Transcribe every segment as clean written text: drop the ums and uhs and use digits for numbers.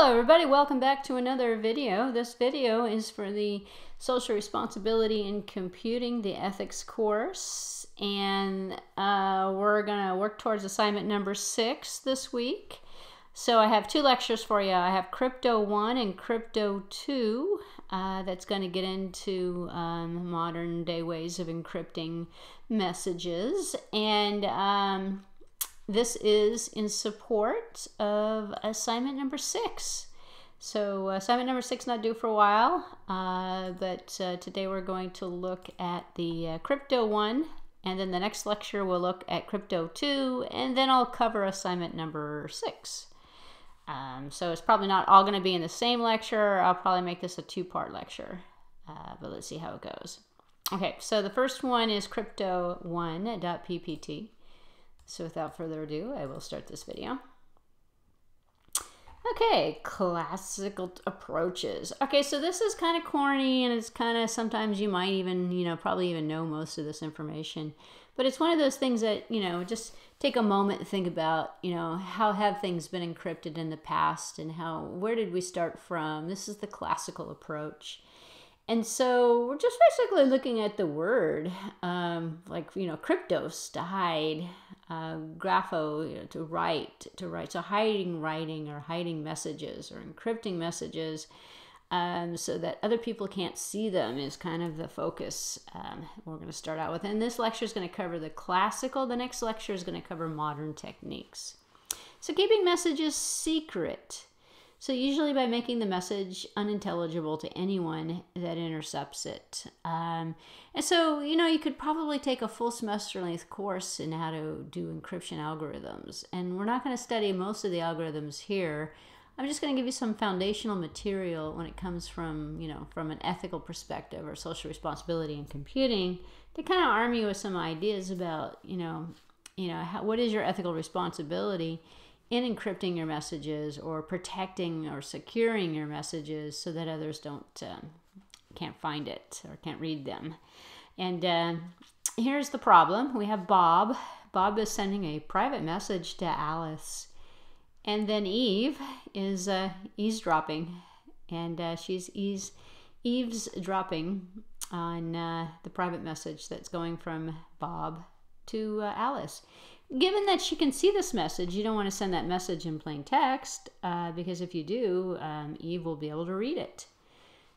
Hello everybody, welcome back to another video. This video is for the Social Responsibility in Computing, the Ethics course, and we're going to work towards assignment number 6 this week. So I have two lectures for you. I have Crypto 1 and Crypto 2 that's going to get into modern day ways of encrypting messages, and this is in support of assignment number 6. So assignment number 6 not due for a while, but today we're going to look at the Crypto 1, and then the next lecture we'll look at Crypto 2, and then I'll cover assignment number 6. So it's probably not all going to be in the same lecture. I'll probably make this a two-part lecture, but let's see how it goes. Okay, so the first one is crypto1.ppt. So without further ado, I will start this video. Okay, classical approaches. Okay, so this is kind of corny, and it's kind of, sometimes you might even, probably even know most of this information. But it's one of those things that, just take a moment and think about, how have things been encrypted in the past, and where did we start from? This is the classical approach. And so we're just basically looking at the word, cryptos, to hide, grapho, to write. So hiding writing, or hiding messages, or encrypting messages, so that other people can't see them is kind of the focus we're going to start out with. And this lecture is going to cover the classical. The next lecture is going to cover modern techniques. So keeping messages secret. So usually by making the message unintelligible to anyone that intercepts it. And so, you could probably take a full semester-length course in how to do encryption algorithms. And we're not going to study most of the algorithms here. I'm just going to give you some foundational material when it comes from, from an ethical perspective or social responsibility in computing, to kind of arm you with some ideas about, what is your ethical responsibility in encrypting your messages, or protecting or securing your messages so that others can't find it or can't read them. And here's the problem. We have Bob. Bob is sending a private message to Alice, and then Eve is eavesdropping, and she's eavesdropping on the private message that's going from Bob to Alice. Given that she can see this message, you don't want to send that message in plain text, because if you do, Eve will be able to read it.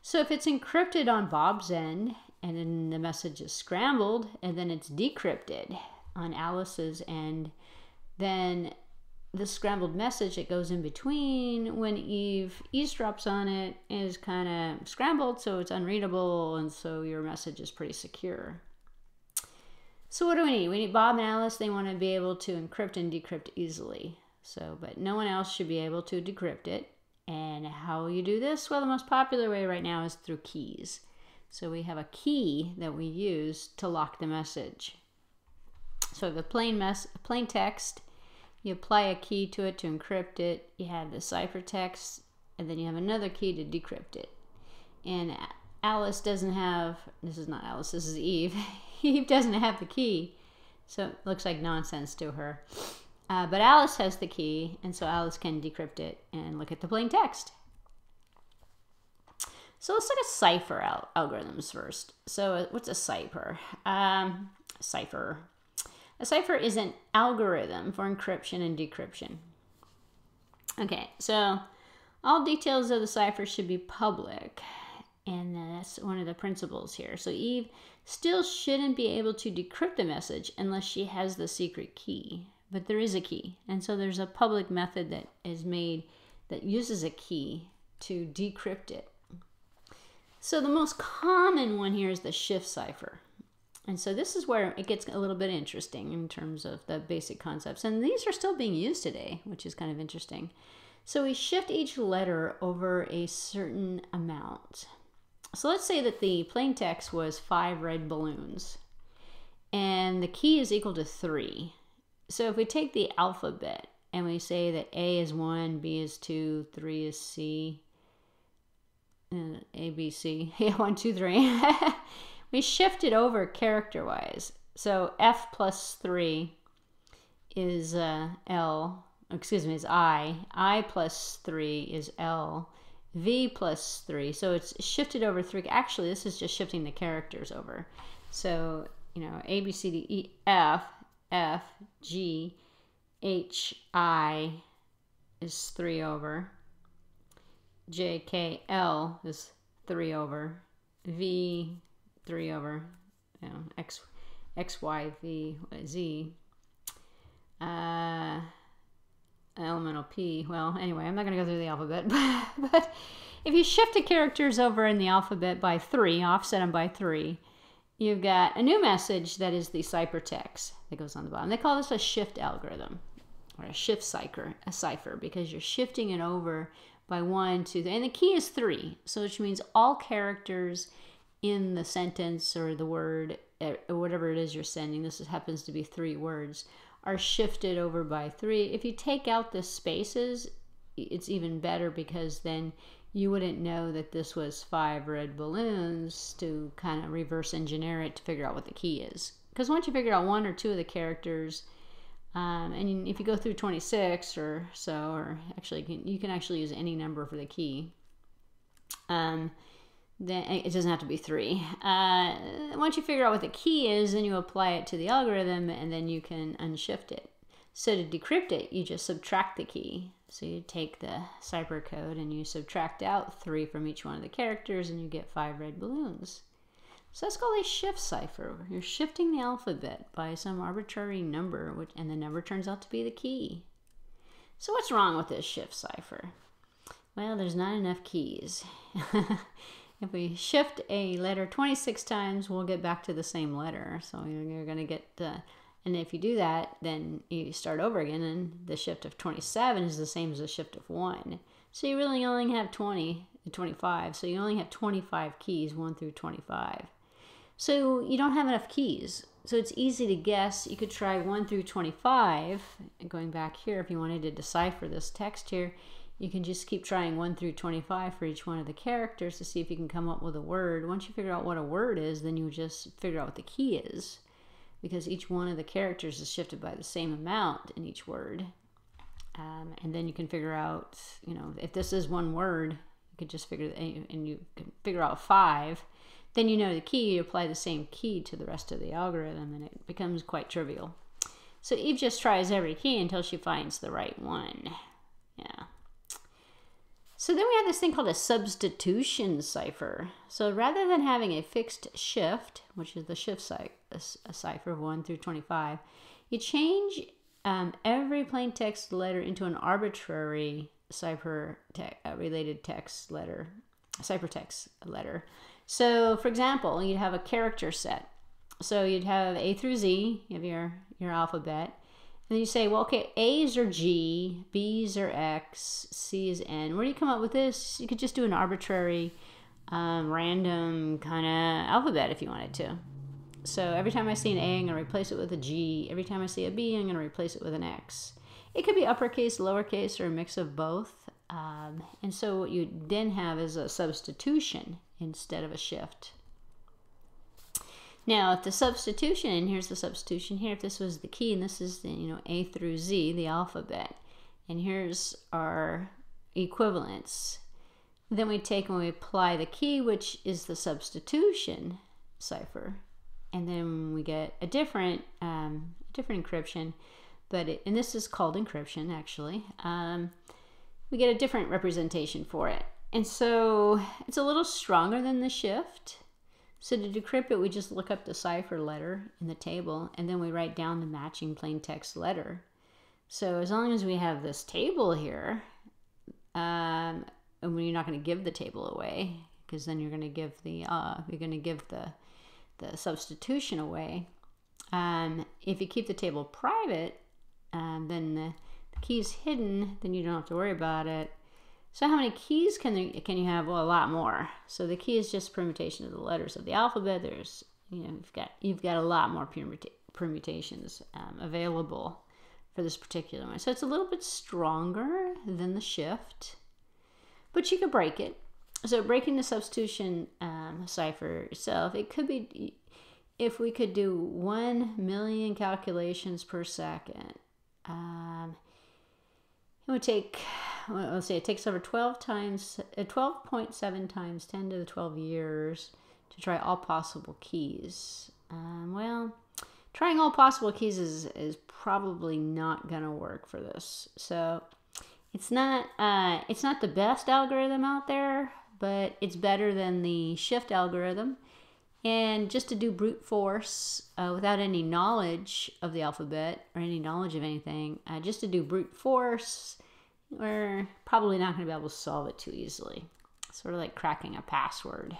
So if it's encrypted on Bob's end, and then the message is scrambled, and then it's decrypted on Alice's end, then the scrambled message that goes in between, when Eve eavesdrops on it, is kind of scrambled, so it's unreadable, and so your message is pretty secure. So what do we need? We need Bob and Alice. They want to be able to encrypt and decrypt easily. But no one else should be able to decrypt it. And how you do this? Well, the most popular way right now is through keys. So we have a key that we use to lock the message. So the plain text, you apply a key to it to encrypt it. You have the ciphertext, and then you have another key to decrypt it. And Alice doesn't have, this is not Alice, this is Eve. Eve doesn't have the key, so it looks like nonsense to her. But Alice has the key, and so Alice can decrypt it and look at the plain text. So let's look at cipher algorithms first. So what's a cipher? A cipher is an algorithm for encryption and decryption. Okay, so all details of the cipher should be public. And that's one of the principles here. So Eve still shouldn't be able to decrypt the message unless she has the secret key. But there is a key. And so there's a public method that is made that uses a key to decrypt it. So the most common one here is the shift cipher. And so this is where it gets a little bit interesting in terms of the basic concepts. And these are still being used today, which is kind of interesting. So we shift each letter over a certain amount. So let's say that the plain text was 5 red balloons, and the key is equal to 3. So if we take the alphabet and we say that A is 1, B is 2, 3 is C, A, B, C, 1, 2, 3, we shift it over character-wise. So F plus 3 is L, excuse me, is I plus 3 is L, V plus 3. So it's shifted over 3. Actually, this is just shifting the characters over. So, you know, A, B, C, D, E, F, F, G, H, I is 3 over. J, K, L is 3 over. V, 3 over. You know, X, Y, V, Z. Elemental P. Well, anyway, I'm not going to go through the alphabet, but if you shift the characters over in the alphabet by 3, offset them by 3, you've got a new message that is the ciphertext that goes on the bottom. They call this a shift algorithm or a shift cipher, because you're shifting it over by 1, 2, 3, and the key is 3, so which means all characters in the sentence or the word or whatever it is you're sending, this happens to be 3 words, are shifted over by 3. If you take out the spaces, it's even better, because then you wouldn't know that this was 5 red balloons to kind of reverse engineer it to figure out what the key is. Because once you figure out 1 or 2 of the characters, and if you go through 26 or so, or actually you can actually use any number for the key, then it doesn't have to be 3. Once you figure out what the key is, then you apply it to the algorithm, and then you can unshift it. So to decrypt it, you just subtract the key. So you take the cipher code and you subtract out 3 from each one of the characters, and you get 5 red balloons. So that's called a shift cipher. You're shifting the alphabet by some arbitrary number, and the number turns out to be the key. So what's wrong with this shift cipher? Well, there's not enough keys. If we shift a letter 26 times, we'll get back to the same letter. So you're going to get, and if you do that, then you start over again, and the shift of 27 is the same as the shift of 1. So you really only have 25. So you only have 25 keys, 1 through 25. So you don't have enough keys. So it's easy to guess. You could try 1 through 25. And going back here, if you wanted to decipher this text here, you can just keep trying 1 through 25 for each one of the characters to see if you can come up with a word. Once you figure out what a word is, then you just figure out what the key is, because each one of the characters is shifted by the same amount in each word. And then you can figure out, you know, if this is one word, you could just figure, and you can figure out 5. Then you know the key, you apply the same key to the rest of the algorithm, and it becomes quite trivial. So Eve just tries every key until she finds the right one. Yeah. So then we have this thing called a substitution cipher. So rather than having a fixed shift, which is the shift cipher 1 through 25, you change every plain text letter into an arbitrary related text letter, ciphertext letter. So for example, you'd have a character set. So you'd have A through Z, you have your alphabet. And then you say, well, okay, A's are G, B's are X, C's N. Where do you come up with this? You could just do an arbitrary, random kind of alphabet if you wanted to. So every time I see an A, I'm going to replace it with a G. Every time I see a B, I'm going to replace it with an X. It could be uppercase, lowercase, or a mix of both. And so what you then have is a substitution instead of a shift. Now, if the substitution, and here's the substitution here, if this was the key, and this is the, you know, A through Z, the alphabet, and here's our equivalents, then we take and we apply the key, which is the substitution cipher, and then we get a different encryption, and this is called encryption actually. We get a different representation for it, and so it's a little stronger than the shift. So to decrypt it, we just look up the cipher letter in the table, and then we write down the matching plain text letter. So as long as we have this table here, and you're not going to give the table away, because then you're going to give the substitution away. If you keep the table private, then the key's hidden, then you don't have to worry about it. So how many keys can you have? Well, a lot more. So the key is just permutation of the letters of the alphabet. There's, you know, you've got a lot more permutations available for this particular one. So it's a little bit stronger than the shift, but you could break it. So breaking the substitution cipher itself, it could be, if we could do 1 million calculations per second, It would take, well, let's say it takes over 12.7 times 10 to the 12 years to try all possible keys. Well, trying all possible keys is probably not going to work for this. So it's not the best algorithm out there, but it's better than the shift algorithm. And just to do brute force without any knowledge of the alphabet or any knowledge of anything, just to do brute force, we're probably not going to be able to solve it too easily. Sort of like cracking a password.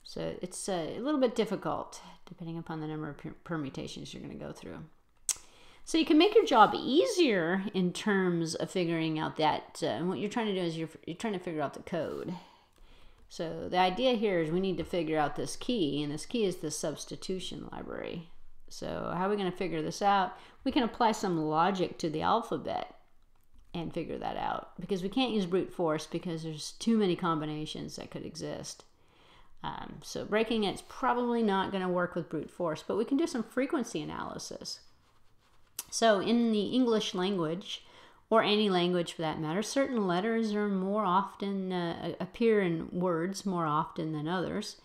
So it's a little bit difficult depending upon the number of permutations you're going to go through. So you can make your job easier in terms of figuring out that, and what you're trying to do is you're trying to figure out the code. So the idea here is we need to figure out this key, and this key is the substitution library. So how are we going to figure this out? We can apply some logic to the alphabet and figure that out, because we can't use brute force because there's too many combinations that could exist. So breaking it's probably not going to work with brute force, but we can do some frequency analysis. So in the English language, or any language for that matter, certain letters are more often appear in words more often than others.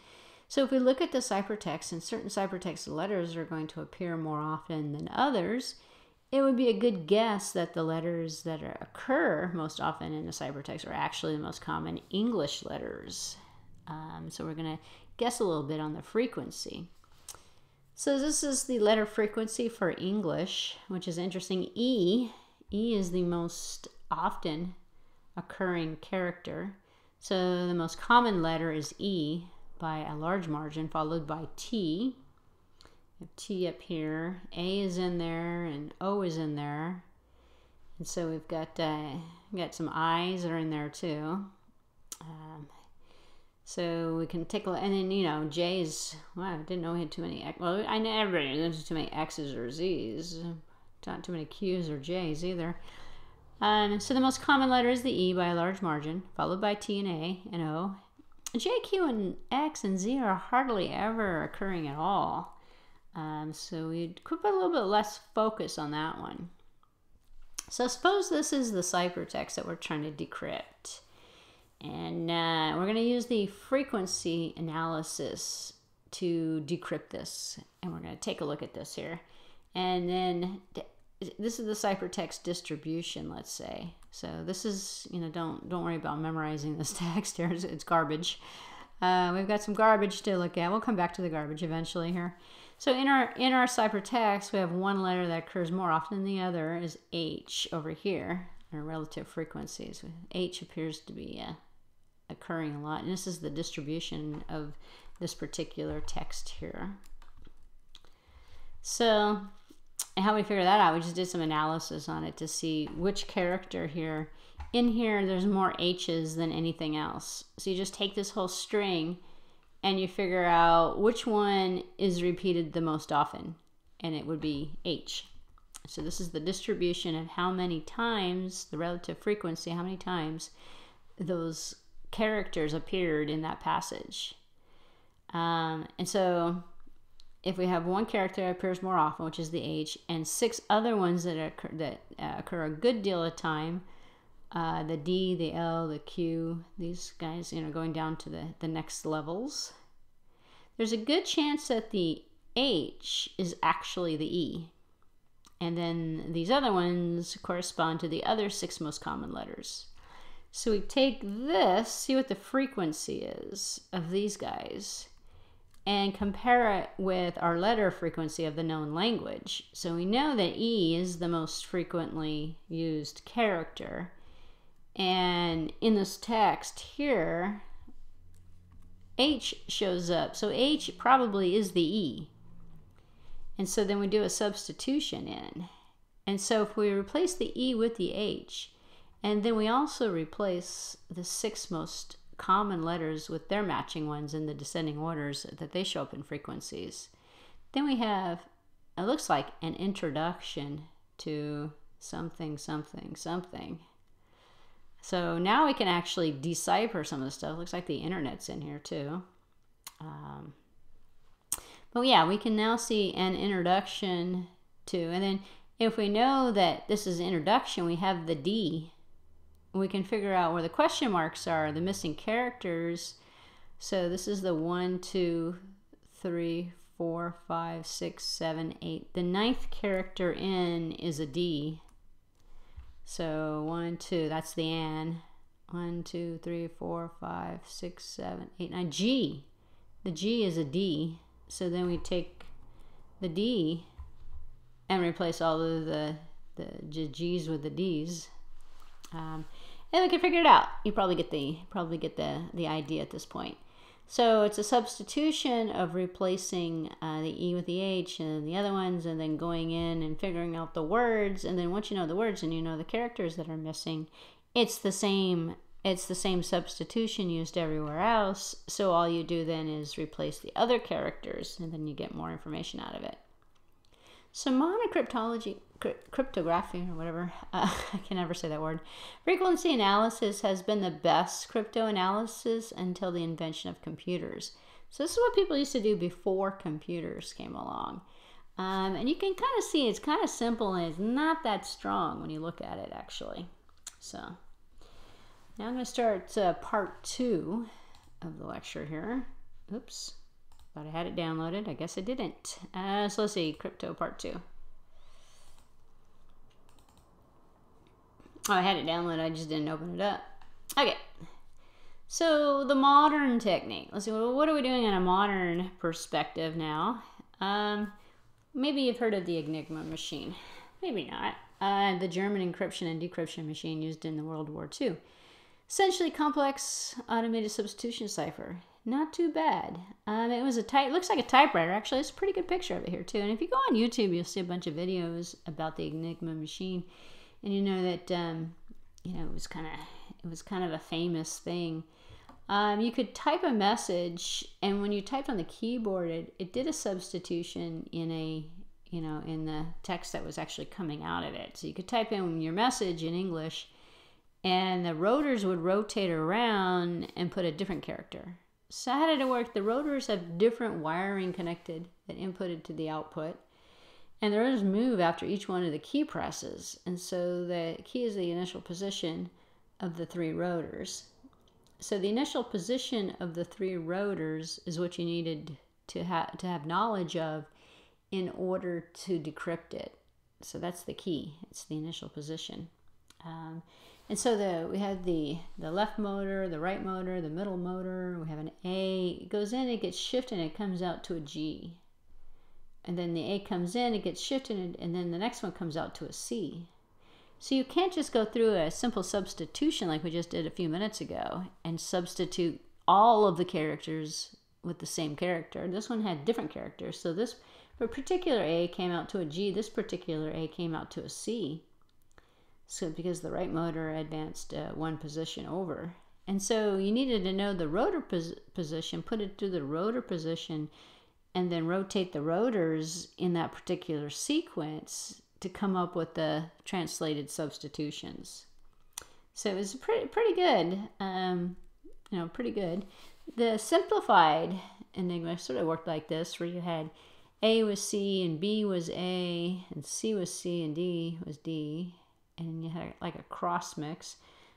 So if we look at the ciphertext, and certain ciphertext letters are going to appear more often than others, it would be a good guess that the letters that occur most often in the ciphertext are actually the most common English letters. So we're going to guess a little bit on the frequency. So this is the letter frequency for English, which is interesting. E is the most often occurring character. So the most common letter is E by a large margin, followed by T. We have T up here. A is in there, and O is in there. And so we've got some I's that are in there too. So we can take a look, and then, you know, J's, wow, I didn't know we had too many, well, I know everybody knows too many X's or Z's, not too many Q's or J's either. So the most common letter is the E by a large margin, followed by T and A and O. J, Q, and X and Z are hardly ever occurring at all. So we could put a little bit less focus on that one. So suppose this is the ciphertext that we're trying to decrypt. And we're going to use the frequency analysis to decrypt this. And we're going to take a look at this here. And then this is the ciphertext distribution, let's say. So this is, you know, don't worry about memorizing this text here. It's garbage. We've got some garbage to look at. We'll come back to the garbage eventually here. So in our ciphertext, we have one letter that occurs more often than the other is H over here, our relative frequencies. H appears to be occurring a lot, and this is the distribution of this particular text here. So how we figure that out, we just did some analysis on it to see which character here. In here, there's more H's than anything else. So you just take this whole string and you figure out which one is repeated the most often, and it would be H. So this is the distribution of how many times, the relative frequency, how many times those characters appeared in that passage. And so if we have one character that appears more often, which is the H, and 6 other ones that occur a good deal of time, the D, the L, the Q, these guys, you know, going down to the next levels, there's a good chance that the H is actually the E. And then these other ones correspond to the other 6 most common letters. So we take this, see what the frequency is of these guys, and compare it with our letter frequency of the known language. So we know that E is the most frequently used character. And in this text here, H shows up. So H probably is the E. And so then we do a substitution in. And so if we replace the E with the H, and then we also replace the 6 most common letters with their matching ones in the descending orders that they show up in frequencies, then we have, it looks like, an introduction to something, something, something. So now we can actually decipher some of the stuff. It looks like the internet's in here too. But yeah, we can now see an introduction to, and then If we know that this is introduction, we have the D. We can figure out where the question marks are, the missing characters. So this is the 1, 2, 3, 4, 5, 6, 7, 8. The 9th character in is a D. So 1, 2, that's the N. 1, 2, 3, 4, 5, 6, 7, 8, 9. G. The G is a D. So then we take the D and replace all of the G's with the D's. And we can figure it out. You probably get the idea at this point. So it's a substitution of replacing the E with the H and the other ones, and then going in and figuring out the words. And then once you know the words and you know the characters that are missing, it's the same substitution used everywhere else. So all you do then is replace the other characters, and then you get more information out of it. So modern cryptography, or whatever, I can never say that word, frequency analysis has been the best crypto analysis until the invention of computers. So this is what people used to do before computers came along. And you can kind of see it's kind of simple and it's not that strong when you look at it, actually. So now I'm going to start part 2 of the lecture here. Oops. Thought I had it downloaded. I guess I didn't. So let's see, crypto part 2. Oh, I had it downloaded. I just didn't open it up. Okay. So the modern technique. Let's see. Well, what are we doing in a modern perspective now? Maybe you've heard of the Enigma Machine. Maybe not. The German encryption and decryption machine used in the World War II. Essentially complex automated substitution cipher. Not too bad. It was looks like a typewriter. Actually, it's a pretty good picture of it here too. And if you go on YouTube, you'll see a bunch of videos about the Enigma Machine, and you know that it was kind of a famous thing. You could type a message, and when you typed on the keyboard, it did a substitution in in the text that was actually coming out of it. So you could type in your message in English, and the rotors would rotate around and put a different character. So how did it work? The rotors have different wiring connected that inputted to the output, and the rotors move after each one of the key presses. And so the key is the initial position of the 3 rotors. So the initial position of the 3 rotors is what you needed to have knowledge of in order to decrypt it. So that's the key. It's the initial position. And so we have the left motor, the right motor, the middle motor. We have an A. It goes in, it gets shifted, and it comes out to a G. And then the A comes in, it gets shifted, and then the next one comes out to a C. So you can't just go through a simple substitution like we just did a few minutes ago and substitute all of the characters with the same character. This one had different characters. So this particular A came out to a G. This particular A came out to a C. So because the right motor advanced 1 position over. And so you needed to know the rotor position, put it to the rotor position, and then rotate the rotors in that particular sequence to come up with the translated substitutions. So it was pretty good, pretty good. The simplified Enigma sort of worked like this, where you had A was C and B was A, and C was C and D was D, and you had like a cross mix.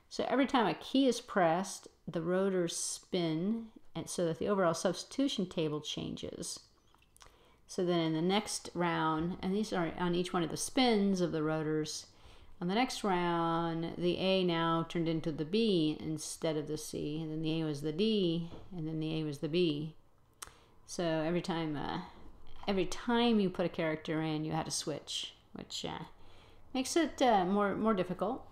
So every time a key is pressed, the rotors spin, and so that the overall substitution table changes. So then in the next round, and these are on each one of the spins of the rotors, on the next round, the A now turned into the B instead of the C, and then the A was the D, and then the A was the B. So every time you put a character in, you had to switch, which makes it more difficult.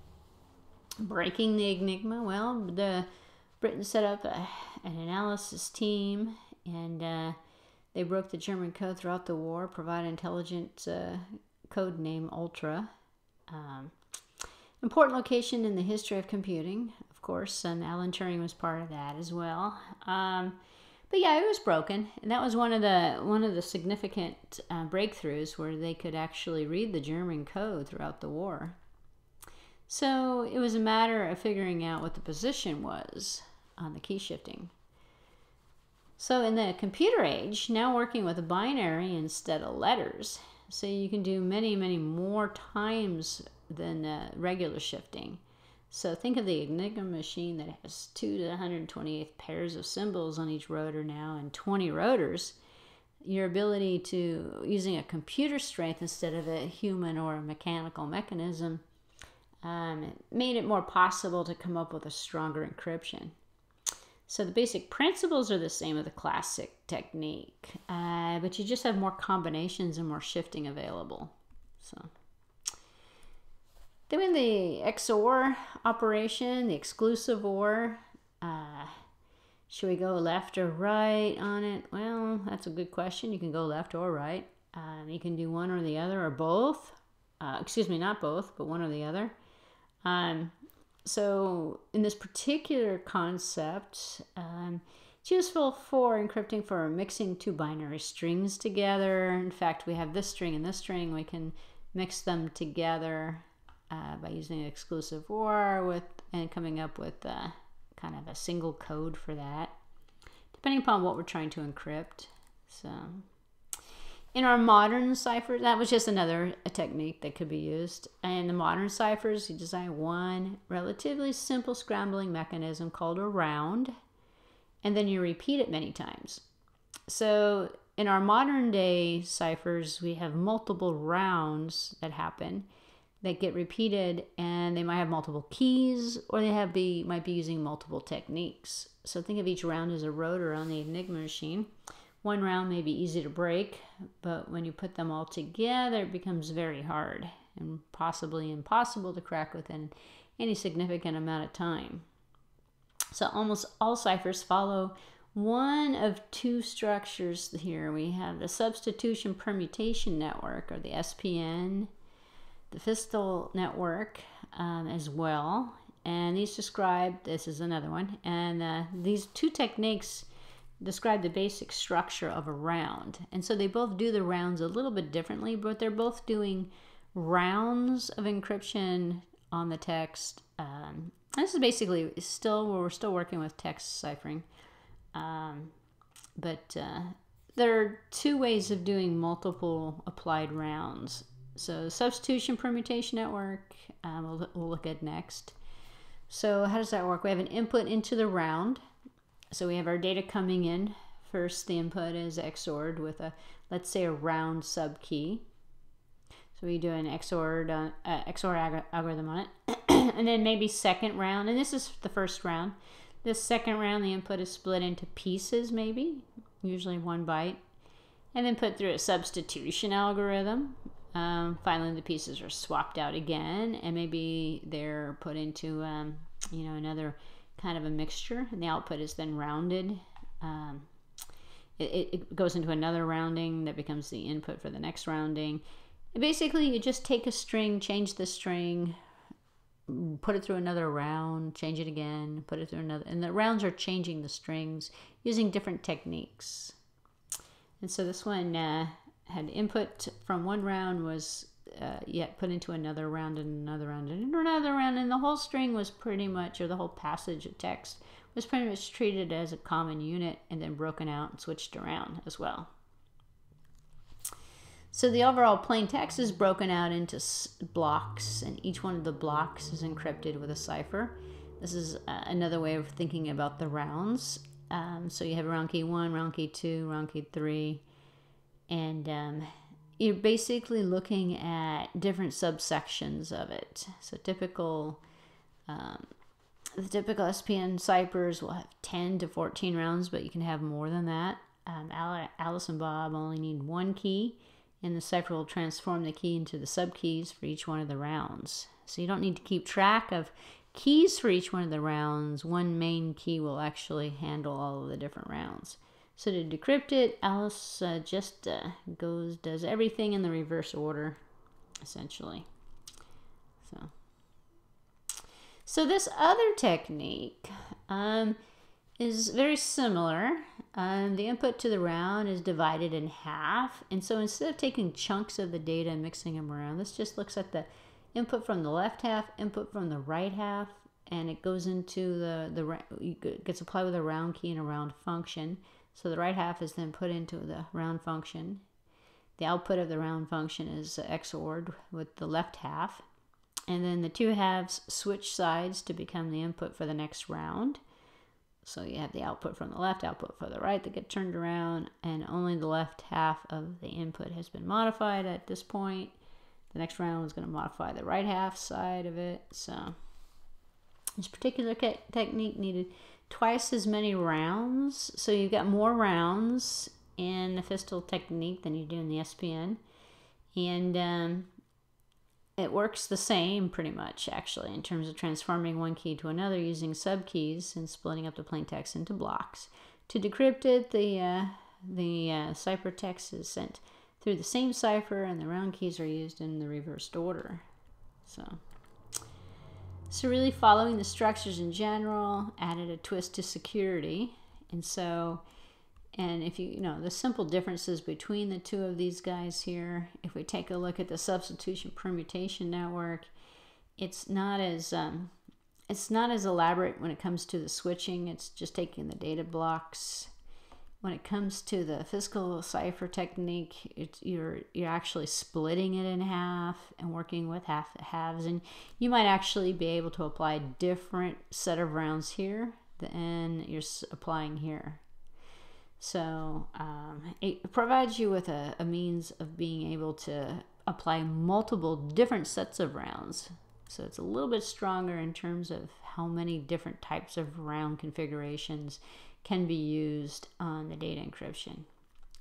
Breaking the Enigma, well, Britain set up an analysis team, and they broke the German code throughout the war, provided intelligent code name Ultra. Important location in the history of computing, of course, and Alan Turing was part of that as well. But yeah, it was broken, and that was one of the significant breakthroughs, where they could actually read the German code throughout the war. So it was a matter of figuring out what the position was on the key shifting. So in the computer age, now working with a binary instead of letters. So you can do many, many more times than regular shifting. So think of the Enigma machine that has 2 to the 128th pairs of symbols on each rotor now and 20 rotors. Your ability to, using a computer strength instead of a human or a mechanical mechanism, made it more possible to come up with a stronger encryption. So the basic principles are the same of the classic technique, but you just have more combinations and more shifting available. So then in the XOR operation, the exclusive OR, should we go left or right on it? Well, that's a good question. You can go left or right. You can do one or the other or both. Excuse me, not both, but one or the other. So in this particular concept, it's useful for encrypting for mixing two binary strings together. In fact, we have this string and this string. We can mix them together by using an exclusive OR and coming up with kind of a single code for that, depending upon what we're trying to encrypt. So in our modern ciphers, that was just another technique that could be used. In the modern ciphers, you design one relatively simple scrambling mechanism called a round, and then you repeat it many times. So in our modern day ciphers, we have multiple rounds that happen that get repeated, and they might have multiple keys, or they might be using multiple techniques. So think of each round as a rotor on the Enigma machine. One round may be easy to break, but when you put them all together, it becomes very hard and possibly impossible to crack within any significant amount of time. So almost all ciphers follow one of two structures here. We have the substitution permutation network, or the SPN, the fiscal network as well. And these describe, this is another one, and these two techniques describe the basic structure of a round. And so they both do the rounds a little bit differently, but they're both doing rounds of encryption on the text. This is basically we're still working with text ciphering. But there are two ways of doing multiple applied rounds. So substitution permutation network, we'll look at next. So how does that work? We have an input into the round. So we have our data coming in. First, the input is XORed with let's say a round subkey. So we do an XOR algorithm on it. And then maybe second round, and this is the first round. This second round, the input is split into pieces, maybe, usually 1 byte, and then put through a substitution algorithm. Finally, the pieces are swapped out again, and maybe they're put into another kind of a mixture, and the output is then rounded. It goes into another rounding that becomes the input for the next rounding. And basically, you just take a string, change the string, put it through another round, change it again, put it through another, and the rounds are changing the strings using different techniques. And so this one had input from one round was yet put into another round and another round and another round, and the whole string was pretty much, or the whole passage of text was pretty much treated as a common unit and then broken out and switched around as well. So the overall plain text is broken out into blocks, and each one of the blocks is encrypted with a cipher. This is another way of thinking about the rounds. So you have round key 1, round key 2, round key 3, and you're basically looking at different subsections of it. So the typical SPN ciphers will have 10 to 14 rounds, but you can have more than that. Alice and Bob only need one key, and the cipher will transform the key into the subkeys for each one of the rounds. So you don't need to keep track of keys for each one of the rounds. One main key will actually handle all of the different rounds. So to decrypt it, Alice just does everything in the reverse order, essentially. So this other technique is very similar. The input to the round is divided in half, and so instead of taking chunks of the data and mixing them around, this just looks at the input from the left half, input from the right half, and it goes into gets applied with a round key and a round function. So the right half is then put into the round function. The output of the round function is XORed with the left half. And then the two halves switch sides to become the input for the next round. So you have the output from the left, output for the right that get turned around, and only the left half of the input has been modified at this point. The next round is going to modify the right half side of it. So this particular technique needed twice as many rounds. So you've got more rounds in the fiscal technique than you do in the SPN. And it works the same pretty much, actually, in terms of transforming one key to another using subkeys and splitting up the plain text into blocks. To decrypt it, the ciphertext is sent through the same cipher, and the round keys are used in the reversed order. So really following the structures in general, added a twist to security. And if you know the simple differences between the two of these guys here, if we take a look at the substitution permutation network, it's not as elaborate when it comes to the switching. It's just taking the data blocks. When it comes to the fiscal cipher technique, you're actually splitting it in half and working with halves, and you might actually be able to apply a different set of rounds here than you're applying here. So it provides you with a means of being able to apply multiple different sets of rounds. So it's a little bit stronger in terms of how many different types of round configurations can be used on the data encryption.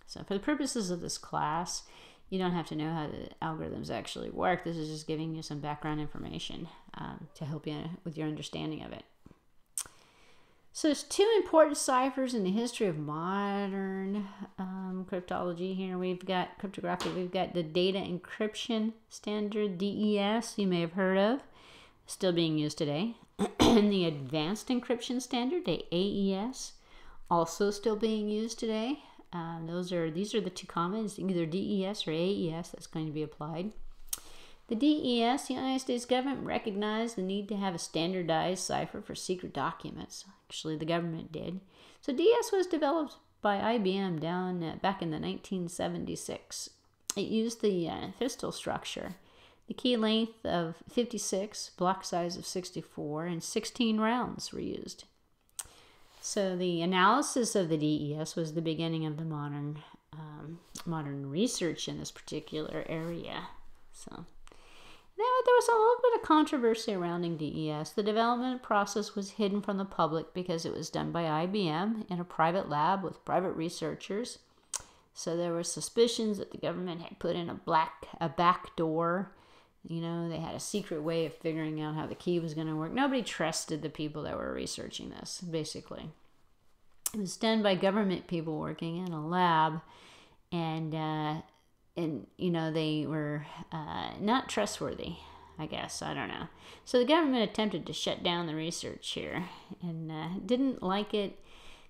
So for the purposes of this class, you don't have to know how the algorithms actually work. This is just giving you some background information to help you with your understanding of it. So there's two important ciphers in the history of modern cryptology here. We've got cryptography. We've got the data encryption standard, DES, you may have heard of, still being used today. And the advanced encryption standard, the AES, also still being used today. These are the two commons, either DES or AES, that's going to be applied. The DES, the United States government recognized the need to have a standardized cipher for secret documents. Actually, the government did. So DES was developed by IBM back in the 1976. It used the fiscal structure, the key length of 56, block size of 64, and 16 rounds were used. So the analysis of the DES was the beginning of the modern research in this particular area. So there was a little bit of controversy surrounding DES. The development process was hidden from the public because it was done by IBM in a private lab with private researchers. So there were suspicions that the government had put in a back door. You know, they had a secret way of figuring out how the key was going to work. Nobody trusted the people that were researching this, basically. It was done by government people working in a lab, and you know, they were not trustworthy, I guess. I don't know. So the government attempted to shut down the research here and didn't like it.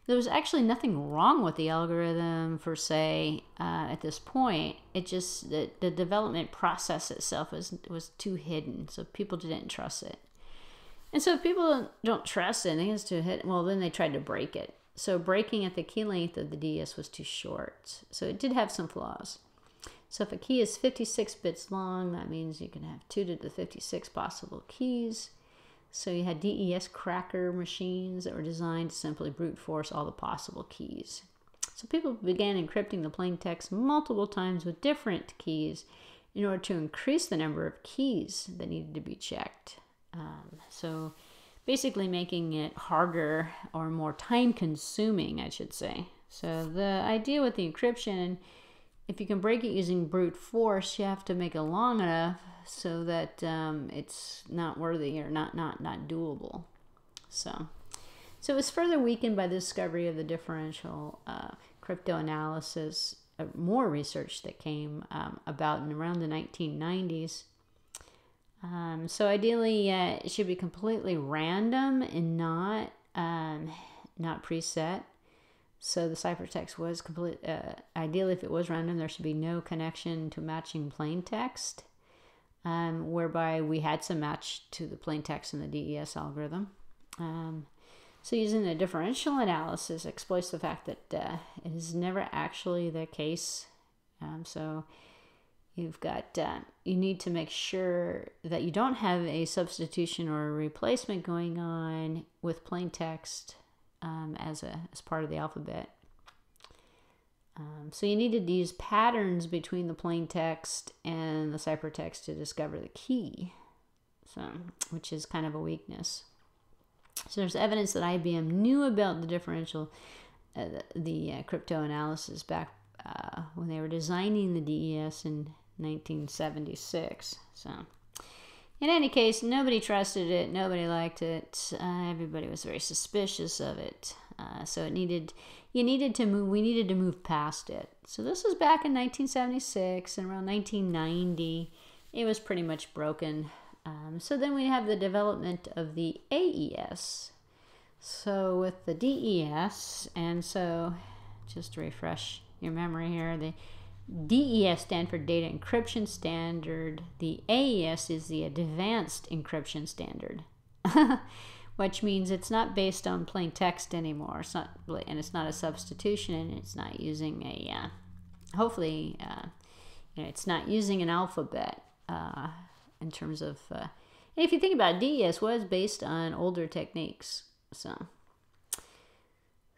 There was actually nothing wrong with the algorithm per se at this point. It just, the development process itself was too hidden, so people didn't trust it. And so if people don't trust it, it's too hidden, well, then they tried to break it. So breaking at the key length of the DS was too short. So it did have some flaws. So if a key is 56 bits long, that means you can have 2 to the 56 possible keys. So you had DES cracker machines that were designed to simply brute force all the possible keys. So people began encrypting the plain text multiple times with different keys in order to increase the number of keys that needed to be checked. So basically making it harder or more time consuming, I should say. So the idea with the encryption, if you can break it using brute force, you have to make it long enough so that it's not worthy or not doable. So it was further weakened by the discovery of the differential cryptoanalysis, more research that came about in around the 1990s. So ideally, it should be completely random and not preset. So the ciphertext was complete. Ideally, if it was random, there should be no connection to matching plain text, whereby we had some match to the plain text in the DES algorithm. So using the differential analysis exploits the fact that it is never actually the case So you've got, you need to make sure that you don't have a substitution or a replacement going on with plain text as part of the alphabet. So you needed to use patterns between the plain text and the ciphertext to discover the key, which is kind of a weakness. So there's evidence that IBM knew about the differential, the cryptanalysis back when they were designing the DES in 1976. So in any case, nobody trusted it, nobody liked it, everybody was very suspicious of it. So we needed to move past it. So this was back in 1976, and around 1990, it was pretty much broken. So then we have the development of the AES. So with the DES, and so just to refresh your memory here, the DES stands for Data Encryption Standard. The AES is the Advanced Encryption Standard, which means it's not based on plain text anymore. It's not, and it's not a substitution, and it's not using a, hopefully, it's not using an alphabet in terms of, and if you think about it, DES was based on older techniques.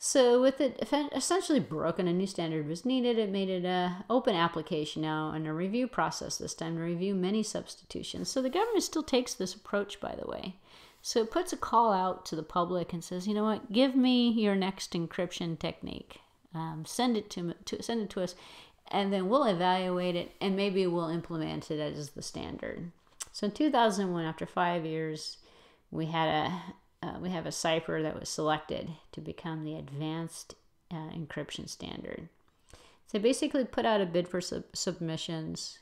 So with it essentially broken, a new standard was needed. It made it an open application now and a review process this time to review many substitutions. So the government still takes this approach, by the way. So it puts a call out to the public and says, you know what, give me your next encryption technique. Send it to us, and then we'll evaluate it, and maybe we'll implement it as the standard. So in 2001, after 5 years, we have a cipher that was selected to become the advanced encryption standard. So they basically put out a bid for submissions,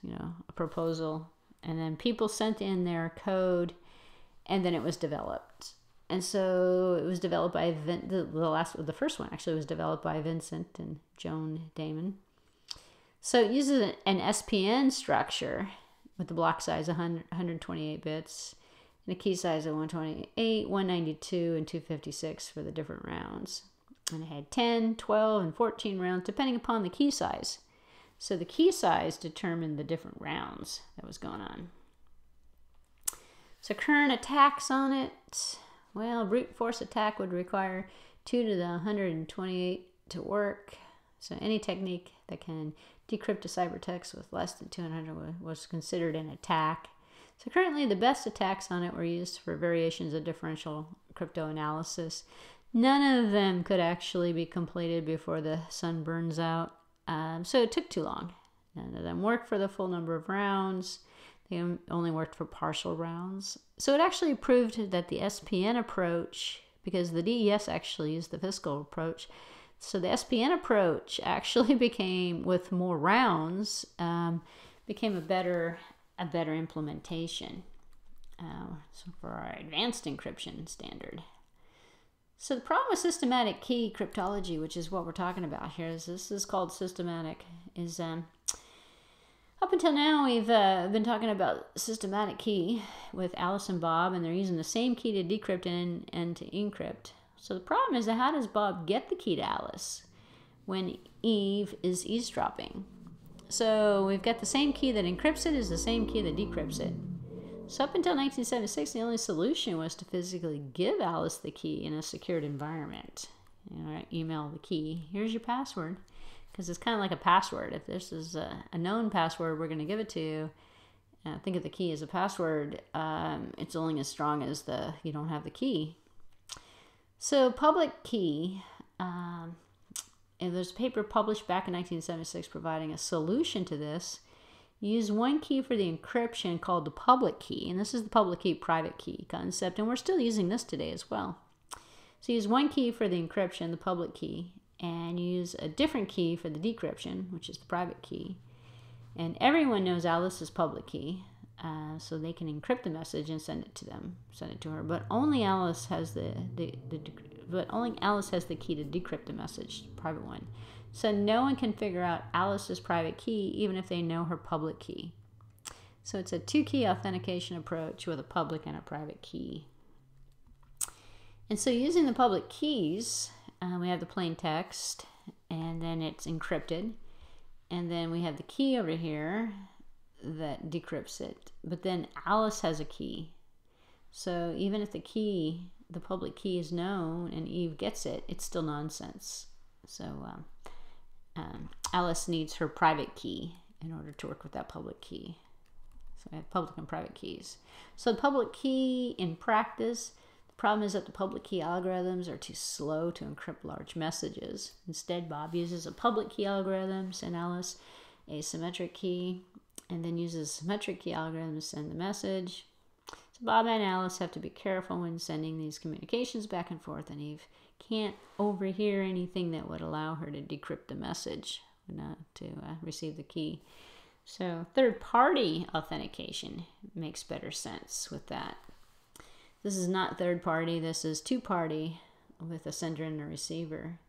a proposal, and then people sent in their code, and then it was developed. And so it was developed by the first one actually was developed by Vincent and Joan Damon. So it uses an SPN structure with the block size 128 bits and a key size of 128, 192, and 256 for the different rounds. And it had 10, 12, and 14 rounds depending upon the key size. So the key size determined the different rounds that was going on. So current attacks on it, well, brute force attack would require 2 to the 128 to work. So any technique that can decrypt a ciphertext with less than 200 was considered an attack. So currently the best attacks on it were used for variations of differential cryptanalysis. None of them could actually be completed before the sun burns out. So it took too long. None of them worked for the full number of rounds. They only worked for partial rounds. So it actually proved that the SPN approach, because the DES actually used the fiscal approach, so the SPN approach actually became, with more rounds, became a better implementation so for our advanced encryption standard. So the problem with systematic key cryptology, which is what we're talking about here, this is called systematic, is up until now we've been talking about systematic key with Alice and Bob, and they're using the same key to decrypt and to encrypt. So the problem is that how does Bob get the key to Alice when Eve is eavesdropping? So we've got the same key that encrypts it is the same key that decrypts it. So up until 1976, the only solution was to physically give Alice the key in a secured environment. Email the key. Here's your password. Because it's kind of like a password. If this is a known password, we're going to give it to you. Think of the key as a password. It's only as strong as you don't have the key. So public key, and there's a paper published back in 1976 providing a solution to this. You use one key for the encryption called the public key, and this is the public key private key concept, and we're still using this today as well. So you use one key for the encryption, the public key, and you use a different key for the decryption, which is the private key. And everyone knows Alice's public key, so they can encrypt the message and send it to her. But only Alice has the key to decrypt the message, the private one. So no one can figure out Alice's private key, even if they know her public key. So it's a two-key authentication approach with a public and a private key. And so using the public keys, we have the plain text, and then it's encrypted. And then we have the key over here that decrypts it. But then Alice has a key. So even if the key, the public key, is known and Eve gets it, it's still nonsense. So Alice needs her private key in order to work with that public key. So we have public and private keys. So the public key in practice, the problem is that the public key algorithms are too slow to encrypt large messages. Instead, Bob uses a public key algorithm, send Alice a symmetric key, and then uses a symmetric key algorithm to send the message. So Bob and Alice have to be careful when sending these communications back and forth, and Eve can't overhear anything that would allow her to decrypt the message, not to receive the key. So third-party authentication makes better sense with that. This is not third-party, this is two-party with a sender and a receiver.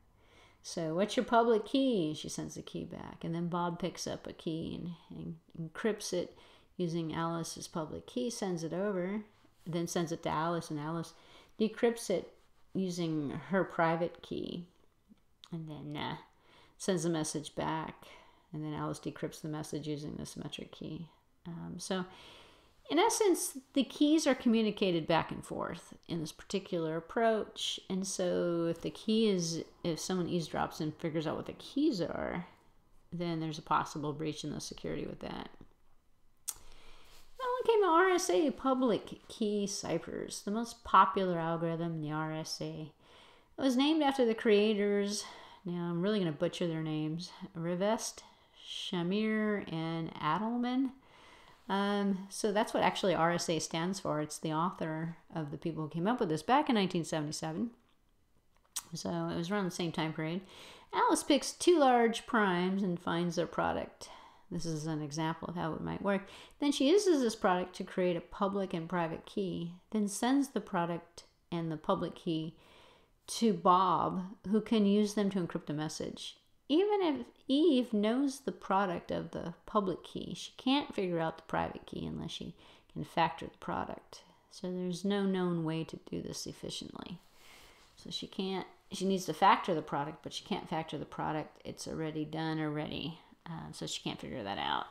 So what's your public key? She sends the key back, and then Bob picks up a key and encrypts it using Alice's public key, sends it over, then sends it to Alice, and Alice decrypts it using her private key, and then sends the message back. And then Alice decrypts the message using the symmetric key. So in essence, the keys are communicated back and forth in this particular approach. And so if the key is, if someone eavesdrops and figures out what the keys are, then there's a possible breach in the security with that. Now came RSA Public Key Ciphers, the most popular algorithm in the RSA. It was named after the creators. Now I'm really going to butcher their names. Rivest, Shamir, and Adelman. So that's what actually RSA stands for. It's the author of the people who came up with this back in 1977. So it was around the same time period. Alice picks two large primes and finds their product. This is an example of how it might work. Then she uses this product to create a public and private key, then sends the product and the public key to Bob, who can use them to encrypt a message. Even if Eve knows the product of the public key, she can't figure out the private key unless she can factor the product. So there's no known way to do this efficiently. So she needs to factor the product, but she can't factor the product. It's already done already. So she can't figure that out.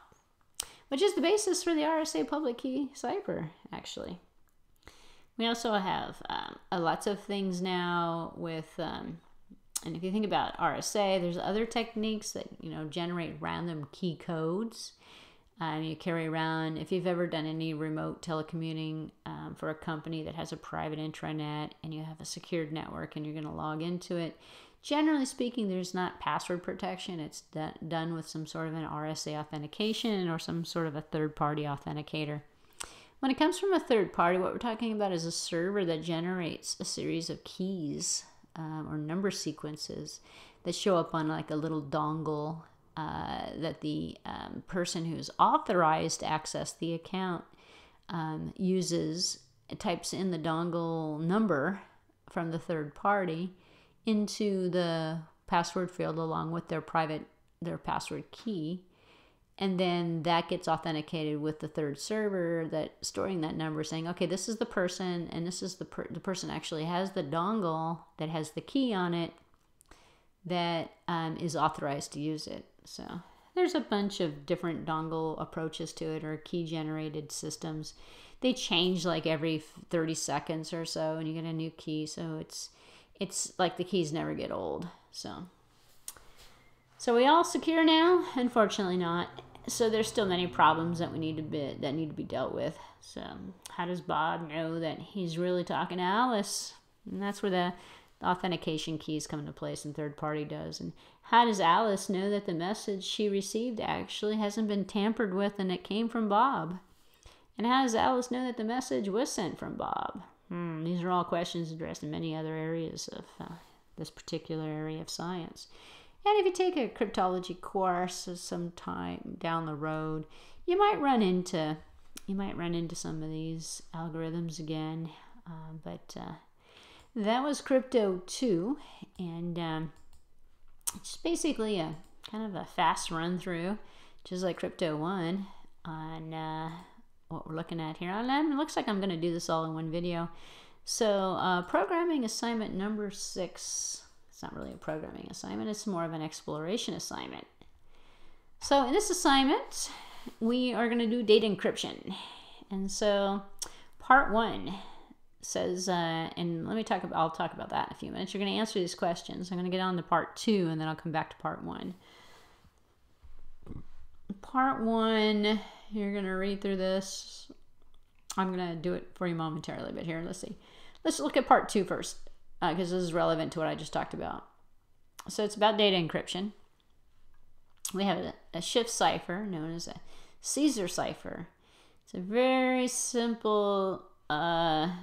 Which is the basis for the RSA Public Key Cipher, actually. We also have lots of things now with... and if you think about RSA, there's other techniques that, generate random key codes. You carry around, if you've ever done any remote telecommuting for a company that has a private intranet and you have a secured network and you're going to log into it, generally speaking, there's not password protection. It's done with some sort of an RSA authentication or some sort of a third-party authenticator. When it comes from a third party, what we're talking about is a server that generates a series of keys or number sequences that show up on like a little dongle that the person who's authorized to access the account types in the dongle number from the third party into the password field along with their password key. And then that gets authenticated with the third server that's storing that number, saying, okay, this is the person, and this is the person actually has the dongle that has the key on it that is authorized to use it. So there's a bunch of different dongle approaches to it, or key-generated systems. They change like every 30 seconds or so, and you get a new key. So it's like the keys never get old. So we all secure now? Unfortunately not. So there's still many problems that need to be dealt with. So how does Bob know that he's really talking to Alice? And that's where the authentication keys come into place, and third party does. And how does Alice know that the message she received actually hasn't been tampered with and it came from Bob? And how does Alice know that the message was sent from Bob? These are all questions addressed in many other areas of this particular area of science. And if you take a cryptology course sometime down the road, you might run into some of these algorithms again. But that was Crypto 2, and it's basically a kind of a fast run through, just like Crypto 1, on what we're looking at here. And it looks like I'm going to do this all in one video. So programming assignment number 6. It's not really a programming assignment. It's more of an exploration assignment. So in this assignment, we are going to do data encryption. And so part 1 says, and I'll talk about that in a few minutes. You're going to answer these questions. I'm going to get on to part 2, and then I'll come back to part 1. Part 1, you're going to read through this. I'm going to do it for you momentarily, but here, let's see. Let's look at part 2 first, because this is relevant to what I just talked about. So it's about data encryption. We have a shift cipher known as a Caesar cipher. It's a very simple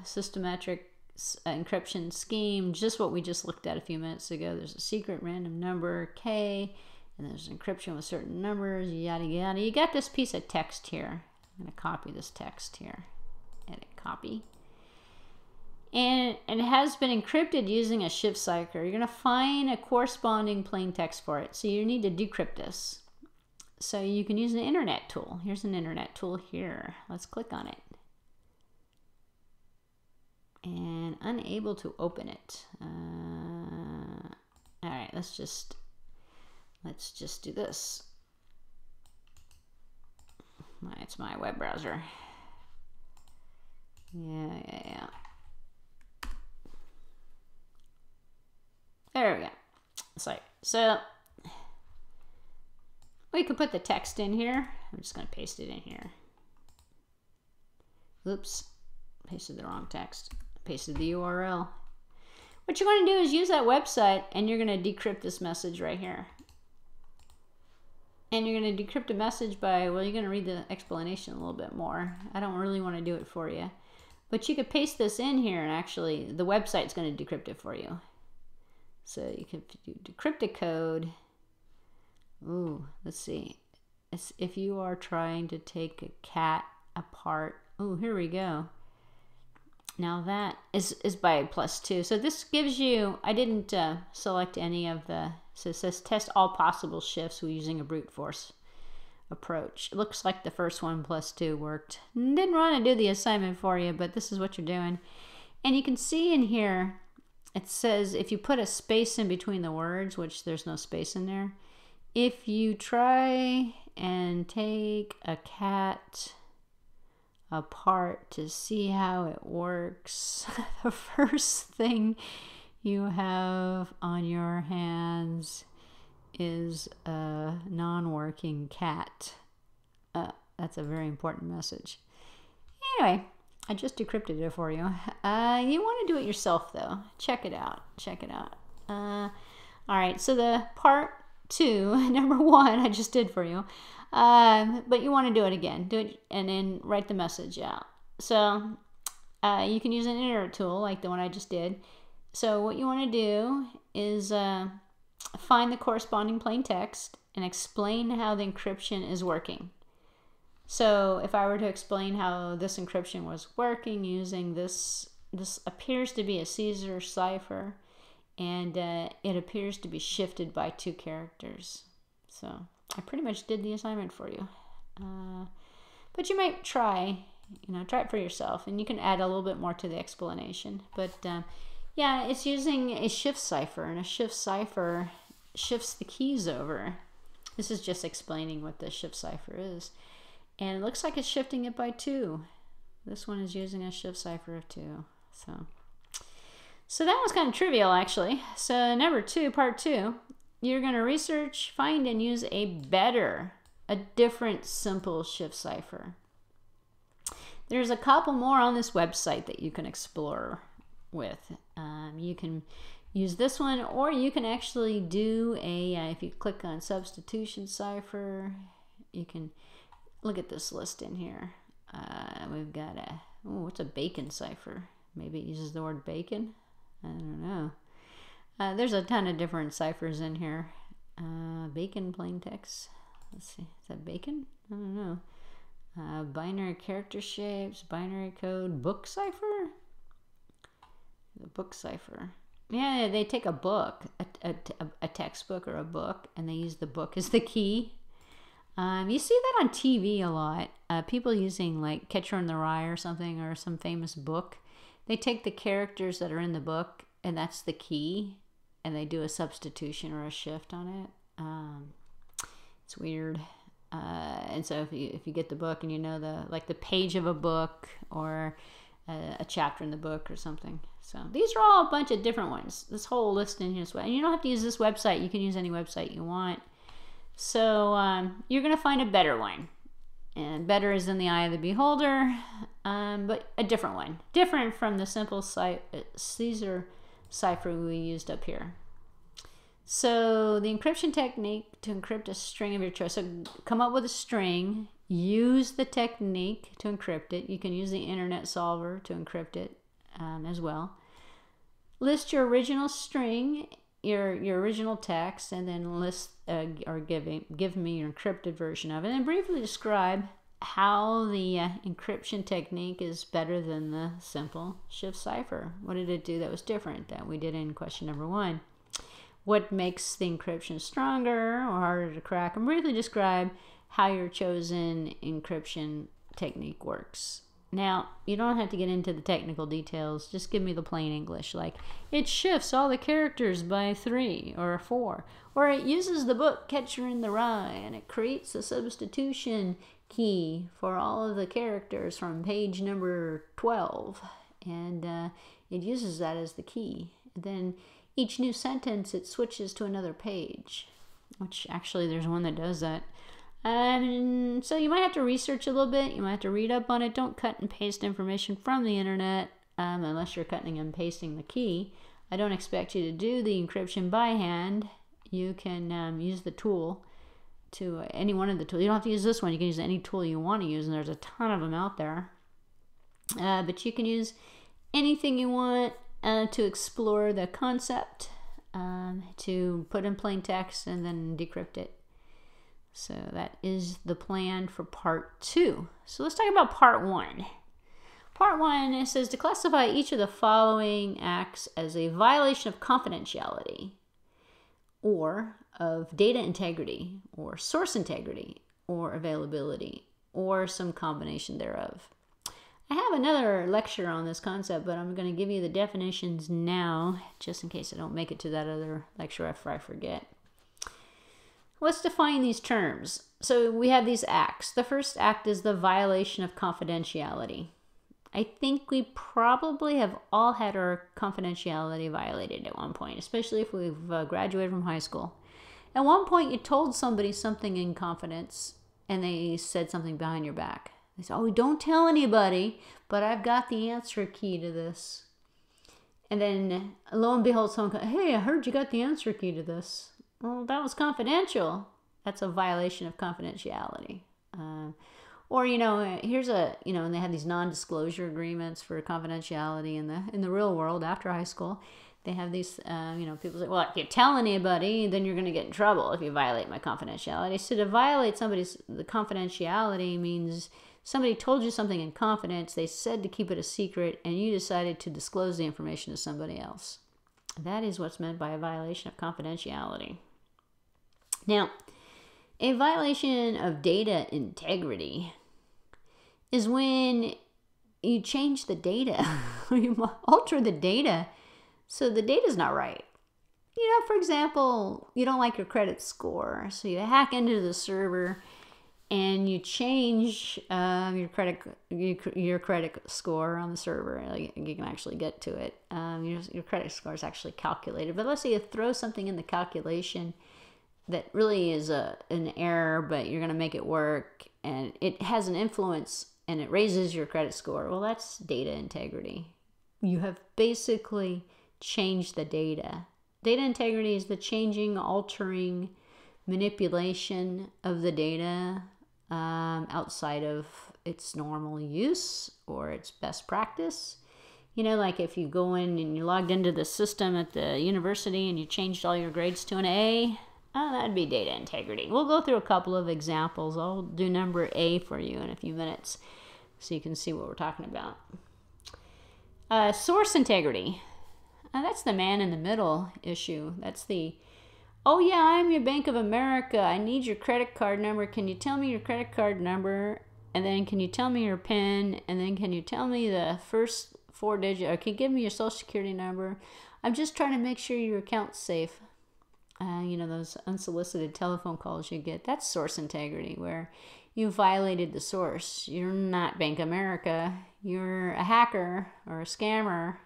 systematic encryption scheme, just what we just looked at a few minutes ago. There's a secret random number, K, and there's encryption with certain numbers, yada yada. You got this piece of text here. I'm going to copy this text here. Edit, copy. And it has been encrypted using a shift cipher. You're going to find a corresponding plain text for it. So you need to decrypt this. So you can use an internet tool. Here's an internet tool here. Let's click on it. And unable to open it. All right, let's just do this. It's my web browser. Yeah. There we go. So we could put the text in here. I'm just going to paste it in here. Oops, pasted the wrong text. Pasted the URL. What you're going to do is use that website, and you're going to decrypt this message right here. And you're going to decrypt a message by, well, you're going to read the explanation a little bit more. I don't really want to do it for you. But you could paste this in here, and actually the website's going to decrypt it for you. So you can decrypt a code. Ooh, let's see. It's if you are trying to take a cat apart. Ooh, here we go. Now that is by +2. So this gives you, I didn't select any of the, so it says test all possible shifts using a brute force approach. It looks like the first one +2 worked. Didn't want to do the assignment for you, but this is what you're doing. And you can see in here, it says if you put a space in between the words, which there's no space in there, if you try and take a cat apart to see how it works, the first thing you have on your hands is a non-working cat. That's a very important message. Anyway, I just decrypted it for you. You want to do it yourself, though. Check it out. All right, so the part 2, number 1, I just did for you. But you want to do it again. Do it and then write the message out. So you can use an internet tool like the one I just did. So what you want to do is find the corresponding plain text and explain how the encryption is working. So if I were to explain how this encryption was working using this appears to be a Caesar cipher, and it appears to be shifted by 2 characters. So I pretty much did the assignment for you. But you might try it for yourself, and you can add a little bit more to the explanation. But yeah, it's using a shift cipher, and a shift cipher shifts the keys over. This is just explaining what the shift cipher is. And it looks like it's shifting it by 2. This one is using a shift cipher of 2. So that was kind of trivial, actually. So number 2, part 2, you're going to research, find, and use a different simple shift cipher. There's a couple more on this website that you can explore with. You can use this one, or you can actually do if you click on Substitution Cipher, you can look at this list in here. We've got what's a bacon cipher? Maybe it uses the word bacon? I don't know. There's a ton of different ciphers in here. Bacon plain text. Let's see. Is that bacon? I don't know. Binary character shapes, binary code, book cipher? The book cipher. Yeah, they take a book, a textbook or a book, and they use the book as the key. You see that on TV a lot. People using like Catcher in the Rye or something, or some famous book. They take the characters that are in the book, and that's the key, and they do a substitution or a shift on it. It's weird. And so if you get the book and you know the page of a book or a chapter in the book or something. So these are all a bunch of different ones. This whole list in here, and you don't have to use this website. You can use any website you want. So you're going to find a better one. And better is in the eye of the beholder, but a different one. Different from the simple Caesar cipher we used up here. So the encryption technique to encrypt a string of your choice. So come up with a string, use the technique to encrypt it. You can use the internet solver to encrypt it as well. List your original string, your original text, and then list or give me your encrypted version of it, and briefly describe how the encryption technique is better than the simple shift cipher. What did it do that was different that we did in question number 1? What makes the encryption stronger or harder to crack? And briefly describe how your chosen encryption technique works. Now, you don't have to get into the technical details. Just give me the plain English, like it shifts all the characters by 3 or 4, or it uses the book Catcher in the Rye and it creates a substitution key for all of the characters from page number 12, and it uses that as the key. And then each new sentence, it switches to another page, which actually there's one that does that. So you might have to research a little bit. You might have to read up on it. Don't cut and paste information from the internet unless you're cutting and pasting the key. I don't expect you to do the encryption by hand. You can use the tool to any one of the tools. You don't have to use this one. You can use any tool you want to use, and there's a ton of them out there. But you can use anything you want to explore the concept, to put in plain text and then decrypt it. So that is the plan for part 2. So let's talk about part 1. Part 1, it says to classify each of the following acts as a violation of confidentiality, or of data integrity, or source integrity, or availability, or some combination thereof. I have another lecture on this concept, but I'm going to give you the definitions now, just in case I don't make it to that other lecture after I forget. Let's define these terms. So we have these acts. The first act is the violation of confidentiality. I think we probably have all had our confidentiality violated at one point, especially if we've graduated from high school. At one point, you told somebody something in confidence, and they said something behind your back. They said, oh, don't tell anybody, but I've got the answer key to this. And then, lo and behold, someone goes, hey, I heard you got the answer key to this. Well, that was confidential. That's a violation of confidentiality. Or, here's and they have these non-disclosure agreements for confidentiality in the real world after high school. They have these, people say, well, if you tell anybody, then you're going to get in trouble if you violate my confidentiality. So to violate the confidentiality means somebody told you something in confidence, they said to keep it a secret, and you decided to disclose the information to somebody else. That is what's meant by a violation of confidentiality. Now, a violation of data integrity is when you change the data, or you alter the data so the data's not right. For example, you don't like your credit score, so you hack into the server and you change your credit score on the server. You can actually get to it. Your credit score is actually calculated. But let's say you throw something in the calculation that really is an error, but you're going to make it work, and it has an influence, and it raises your credit score. Well, that's data integrity. You have basically changed the data. Data integrity is the changing, altering, manipulation of the data outside of its normal use or its best practice. Like if you go in and you logged into the system at the university and you changed all your grades to an A, that'd be data integrity. We'll go through a couple of examples. I'll do number A for you in a few minutes so you can see what we're talking about. Source integrity. That's the man in the middle issue. That's the, oh yeah, I'm your Bank of America. I need your credit card number. Can you tell me your credit card number? And then can you tell me your PIN? And then can you tell me the first 4 digits? Or can you give me your social security number? I'm just trying to make sure your account's safe. You know, those unsolicited telephone calls you get, that's source integrity, where you violated the source. You're not Bank of America. You're a hacker or a scammer,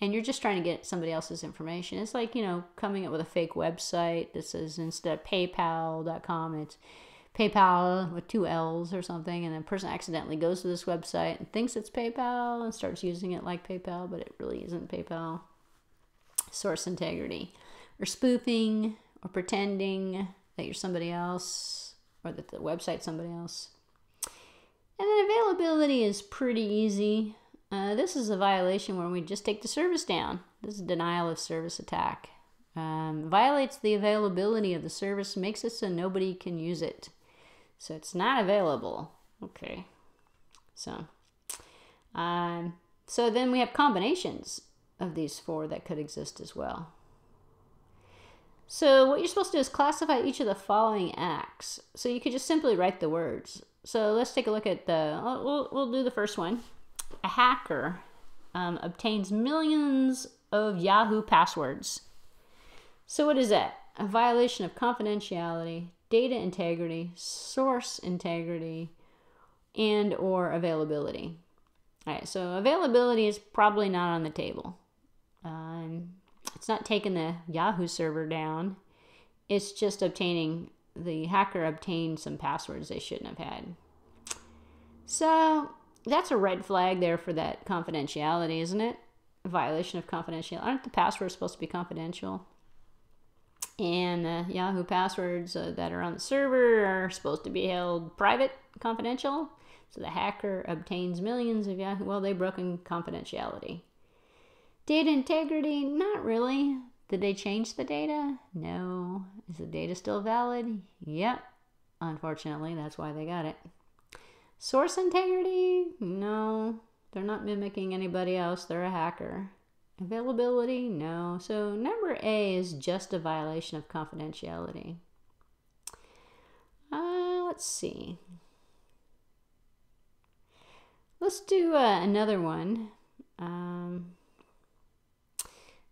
and you're just trying to get somebody else's information. It's like, you know, coming up with a fake website that says instead of PayPal.com, it's PayPal with 2 L's or something, and the person accidentally goes to this website and thinks it's PayPal and starts using it like PayPal, but it really isn't PayPal. Source integrity. Or spoofing, or pretending that you're somebody else, or that the website's somebody else. And then availability is pretty easy. This is a violation where we just take the service down. This is a denial of service attack. Violates the availability of the service, makes it so nobody can use it. So it's not available. Okay. So then we have combinations of these 4 that could exist as well. So what you're supposed to do is classify each of the following acts. So you could just simply write the words. So let's take a look at we'll do the first one. A hacker obtains millions of Yahoo passwords. So what is that? A violation of confidentiality, data integrity, source integrity, and or availability. All right, so availability is probably not on the table. It's not taking the Yahoo server down. It's just the hacker obtained some passwords they shouldn't have had. So that's a red flag there for that confidentiality, isn't it? A violation of confidentiality. Aren't the passwords supposed to be confidential? And the Yahoo passwords that are on the server are supposed to be held private, confidential. So the hacker obtains millions of Yahoo. Well, they've broken confidentiality. Data integrity, not really. Did they change the data? No. Is the data still valid? Yep. Unfortunately, that's why they got it. Source integrity? No. They're not mimicking anybody else. They're a hacker. Availability? No. So number A is just a violation of confidentiality. Let's see. Let's do another one.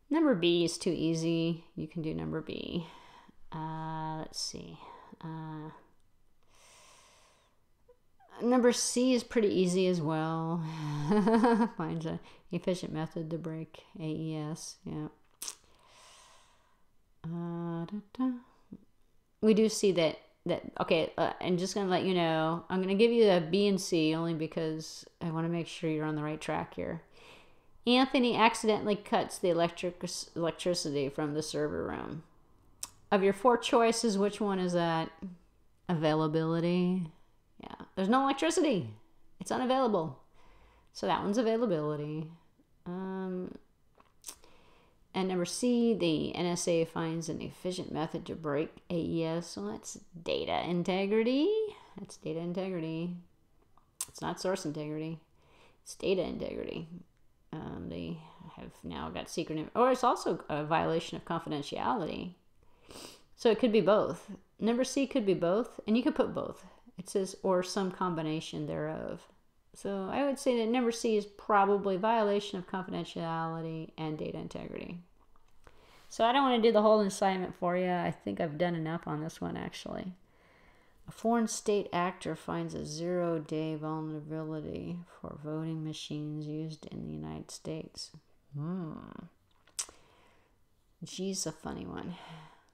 Number B is too easy. You can do number B. Let's see. Number C is pretty easy as well. Finds an efficient method to break AES. Yeah. We do see that okay, I'm just going to let you know. I'm going to give you the B and C only because I want to make sure you're on the right track here. Anthony accidentally cuts the electricity from the server room. Of your 4 choices, which one is that? Availability. Yeah, there's no electricity. It's unavailable. So that one's availability. And number C, the NSA finds an efficient method to break AES. So that's data integrity. That's data integrity. It's not source integrity. It's data integrity. They have now got secret, or it's also a violation of confidentiality. So it could be both. Number C could be both, and you could put both. It says, or some combination thereof. So I would say that number C is probably violation of confidentiality and data integrity. So I don't want to do the whole assignment for you. I think I've done enough on this one, actually. A foreign state actor finds a 0-day vulnerability for voting machines used in the United States. G's a funny one.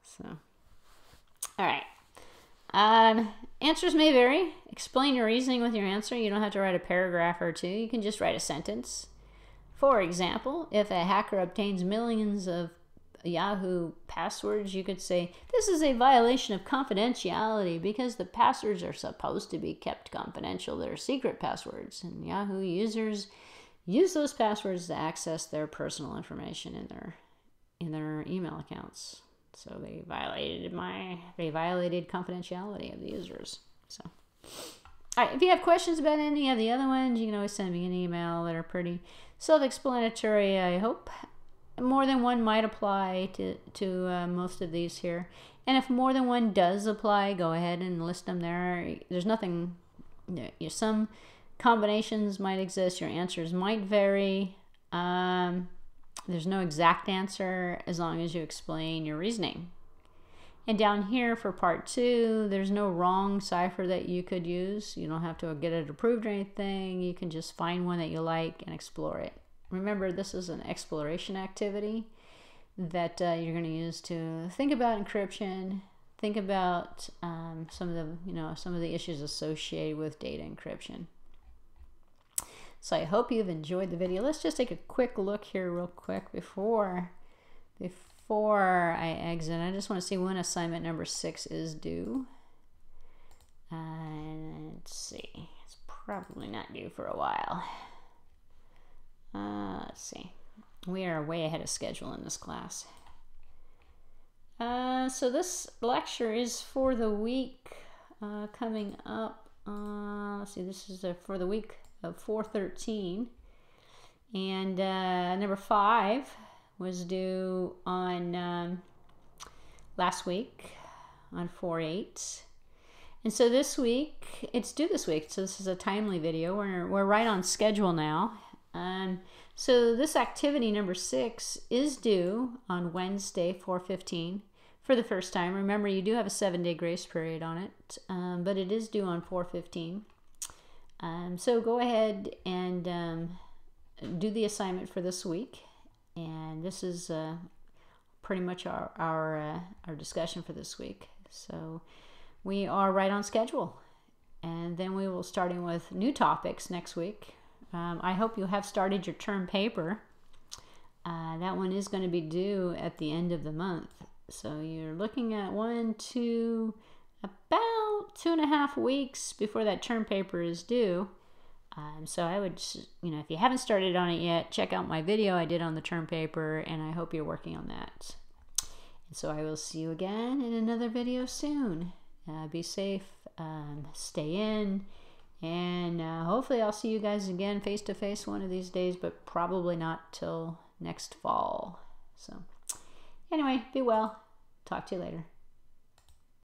So, all right. Answers may vary. Explain your reasoning with your answer. You don't have to write a paragraph or 2. You can just write a sentence. For example, if a hacker obtains millions of Yahoo passwords, you could say, this is a violation of confidentiality because the passwords are supposed to be kept confidential. They're secret passwords, and Yahoo users use those passwords to access their personal information in their email accounts. So they violated confidentiality of the users. So, all right, if you have questions about any of the other ones, you can always send me an email. That are pretty self-explanatory, I hope. More than one might apply to most of these here. And if more than one does apply, go ahead and list them there. There's nothing, some combinations might exist. Your answers might vary. There's no exact answer as long as you explain your reasoning. And down here for part 2, there's no wrong cipher that you could use. You don't have to get it approved or anything. You can just find one that you like and explore it. Remember, this is an exploration activity that you're going to use to think about encryption, think about some of the issues associated with data encryption. So I hope you've enjoyed the video. Let's just take a quick look here real quick before I exit. I just want to see when assignment number 6 is due. Let's see. It's probably not due for a while. Let's see. We are way ahead of schedule in this class. So this lecture is for the week coming up. Let's see. This is for the week of 4/13. And number 5 was due on last week on 4/8, and so this week it's due this week. So this is a timely video. We're right on schedule now. So this activity number 6 is due on Wednesday 4/15 for the first time. Remember, you do have a 7-day grace period on it, but it is due on 4/15. So go ahead and do the assignment for this week. And this is pretty much our discussion for this week. So we are right on schedule. And then we will start in with new topics next week. I hope you have started your term paper. That one is going to be due at the end of the month. So you're looking at about 2.5 weeks before that term paper is due. So I would, if you haven't started on it yet, check out my video I did on the term paper, and I hope you're working on that. And so I will see you again in another video soon. Be safe, stay in, and hopefully I'll see you guys again face to face one of these days, but probably not till next fall. So anyway, be well. Talk to you later.